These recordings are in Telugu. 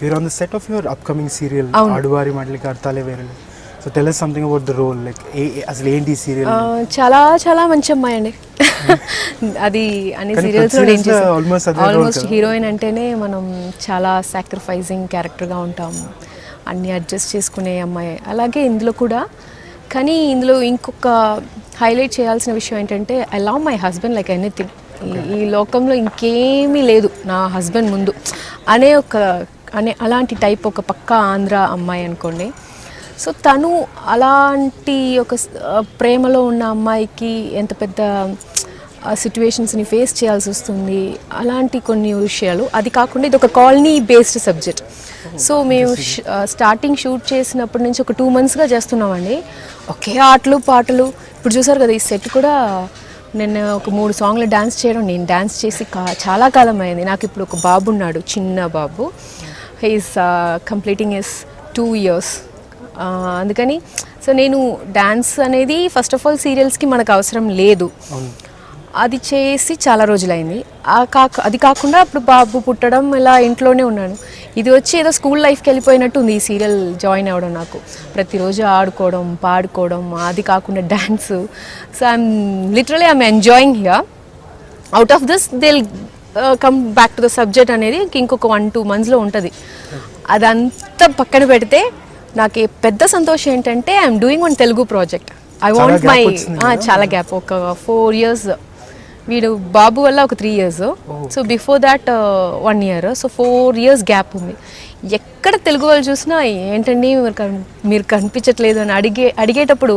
We're on the set of your upcoming serial, Aduvari Madliki Arthale Verale. So tell us something about the role, like అసలు ఏంటి సీరియల్? చాలా చాలా మంచి అమ్మాయి అండి. అది అన్ని సీరియల్స్లో నేను చేసాను. ఆల్మోస్ట్ హీరోయిన్ అంటేనే మనం చాలా సాక్రిఫైజింగ్ క్యారెక్టర్గా ఉంటాము, అన్నీ అడ్జస్ట్ చేసుకునే అమ్మాయి. అలాగే ఇందులో కూడా. కానీ ఇందులో ఇంకొక హైలైట్ చేయాల్సిన విషయం ఏంటంటే I love my husband like anything. ఈ లోకంలో ఇంకేమీ లేదు నా హస్బెండ్ ముందు అనే అలాంటి టైప్ ఒక పక్కా ఆంధ్ర అమ్మాయి అనుకోండి. సో తను అలాంటి ఒక ప్రేమలో ఉన్న అమ్మాయికి ఎంత పెద్ద సిచ్యువేషన్స్ని ఫేస్ చేయాల్సి వస్తుంది, అలాంటి కొన్ని విషయాలు. అది కాకుండా ఇది ఒక కాలనీ బేస్డ్ సబ్జెక్ట్. సో మేము స్టార్టింగ్ షూట్ చేసినప్పటి నుంచి ఒక 2 monthsగా చేస్తున్నామండి. ఒకే ఆటలు పాటలు. ఇప్పుడు చూసారు కదా, ఈ సెట్ కూడా నేను ఒక 3 songs డాన్స్ చేయడం, నేను డాన్స్ చేసి చాలా కాలం అయింది. నాకు ఇప్పుడు ఒక బాబు ఉన్నాడు, చిన్న బాబు. He is completing his 2 years. అందుకని సో నేను డాన్స్ అనేది ఫస్ట్ ఆఫ్ ఆల్ సీరియల్స్కి మనకు అవసరం లేదు, అది చేసి చాలా రోజులైంది. అది కాకుండా అప్పుడు బాబు పుట్టడం, ఇలా ఇంట్లోనే ఉన్నాను. ఇది వచ్చి ఏదో స్కూల్ లైఫ్కి వెళ్ళిపోయినట్టు ఉంది ఈ సీరియల్ జాయిన్ అవ్వడం. నాకు ప్రతిరోజు ఆడుకోవడం, పాడుకోవడం, అది కాకుండా dance. So I'm enjoying here. Out of this దిల్ come back to the subject అనేది ఇంకొక 1-2 monthsలో ఉంటుంది. అదంతా పక్కన పెడితే నాకు పెద్ద సంతోషం ఏంటంటే I'm doing one Telugu project. I want my చాలా గ్యాప్, ఒక 4 years. వీడు బాబు వల్ల ఒక 3 years. So before that 1 year. So 4 years gap ఉంది. ఎక్కడ తెలుగు వాళ్ళు చూసినా ఏంటండి మీరు కనిపించట్లేదు అని అడిగేటప్పుడు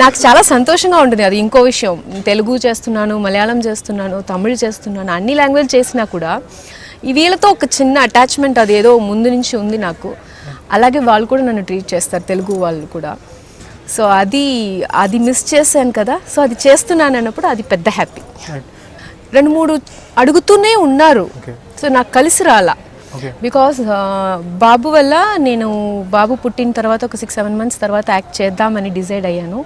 నాకు చాలా సంతోషంగా ఉంటుంది. అది ఇంకో విషయం. తెలుగు చేస్తున్నాను, మలయాళం చేస్తున్నాను, తమిళ్ చేస్తున్నాను, అన్ని లాంగ్వేజ్ చేసినా కూడా వీళ్ళతో ఒక చిన్న అటాచ్మెంట్ అది ఏదో ముందు నుంచి ఉంది నాకు. అలాగే వాళ్ళు కూడా నన్ను ట్రీట్ చేస్తారు, తెలుగు వాళ్ళు కూడా. సో అది మిస్ చేశాను కదా. సో అది చేస్తున్నాను అన్నప్పుడు అది పెద్ద హ్యాపీ. 2-3 అడుగుతూనే ఉన్నారు. సో నాకు కలిసి రాలా. బికాస్ బాబు వల్ల నేను బాబు పుట్టిన తర్వాత ఒక 6-7 months తర్వాత యాక్ట్ చేద్దామని డిసైడ్ అయ్యాను.